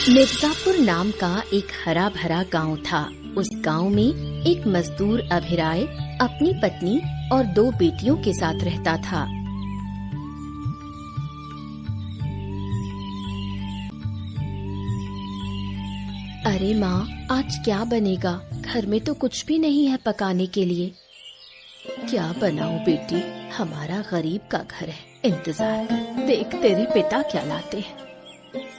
मिर्जापुर नाम का एक हरा भरा गांव था। उस गांव में एक मजदूर अभिराय अपनी पत्नी और 2 बेटियों के साथ रहता था। अरे माँ, आज क्या बनेगा? घर में तो कुछ भी नहीं है पकाने के लिए। क्या बनाऊं बेटी, हमारा गरीब का घर है, इंतजार कर, देख तेरे पिता क्या लाते हैं।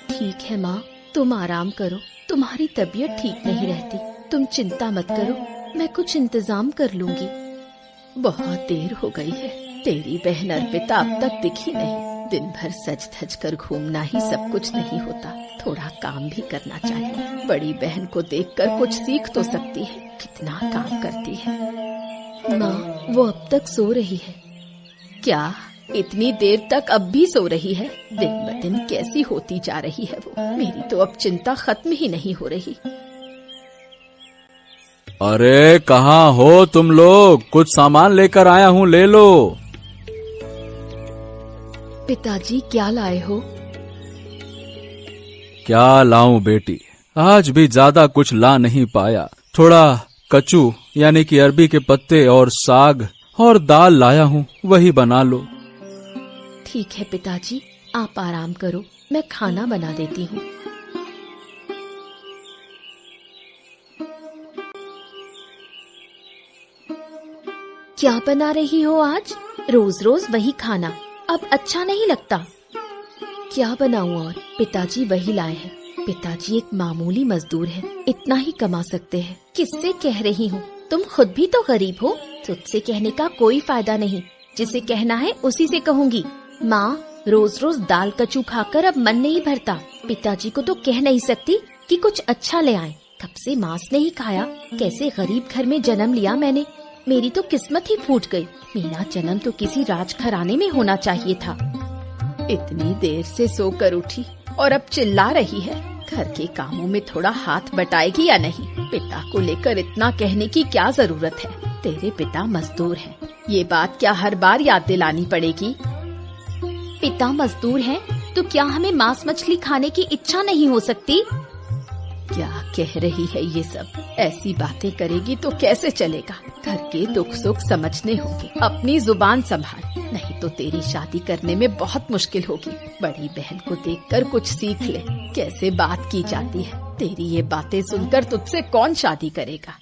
ठीक है माँ, तुम आराम करो, तुम्हारी तबीयत ठीक नहीं रहती, तुम चिंता मत करो, मैं कुछ इंतजाम कर लूंगी। बहुत देर हो गई है, तेरी बहन अर्पिता अब तक दिखी नहीं। दिन भर सज धज कर घूमना ही सब कुछ नहीं होता, थोड़ा काम भी करना चाहिए। बड़ी बहन को देखकर कुछ सीख तो सकती है, कितना काम करती है। माँ, वो अब तक सो रही है। क्या इतनी देर तक अब भी सो रही है? दिन ब दिन कैसी होती जा रही है वो। मेरी तो अब चिंता खत्म ही नहीं हो रही। अरे कहाँ हो तुम लोग? कुछ सामान लेकर आया हूँ, ले लो। पिताजी क्या लाए हो? क्या लाऊं बेटी, आज भी ज्यादा कुछ ला नहीं पाया। थोड़ा कचू यानी कि अरबी के पत्ते और साग और दाल लाया हूँ, वही बना लो। ठीक है पिताजी, आप आराम करो, मैं खाना बना देती हूँ। क्या बना रही हो आज? रोज रोज वही खाना, अब अच्छा नहीं लगता। क्या बनाऊं और? पिताजी वही लाए हैं। पिताजी एक मामूली मजदूर है, इतना ही कमा सकते हैं। किससे कह रही हूँ? तुम खुद भी तो गरीब हो, तुझसे कहने का कोई फायदा नहीं। जिसे कहना है उसी से कहूंगी। माँ, रोज रोज दाल कचू खाकर अब मन नहीं भरता। पिताजी को तो कह नहीं सकती कि कुछ अच्छा ले आए। कब से मांस नहीं खाया। कैसे गरीब घर में जन्म लिया मैंने। मेरी तो किस्मत ही फूट गई। मेरा जन्म तो किसी राजघराने में होना चाहिए था। इतनी देर से सोकर उठी और अब चिल्ला रही है। घर के कामों में थोड़ा हाथ बटाएगी या नहीं? पिता को लेकर इतना कहने की क्या जरूरत है? तेरे पिता मजदूर हैं, ये बात क्या हर बार याद दिलानी पड़ेगी? पिता मजदूर हैं, तो क्या हमें मांस मछली खाने की इच्छा नहीं हो सकती? क्या कह रही है ये सब? ऐसी बातें करेगी तो कैसे चलेगा? घर के दुख सुख समझने होंगे। अपनी जुबान संभाल, नहीं तो तेरी शादी करने में बहुत मुश्किल होगी। बड़ी बहन को देखकर कुछ सीख ले, कैसे बात की जाती है। तेरी ये बातें सुनकर तुझसे कौन शादी करेगा?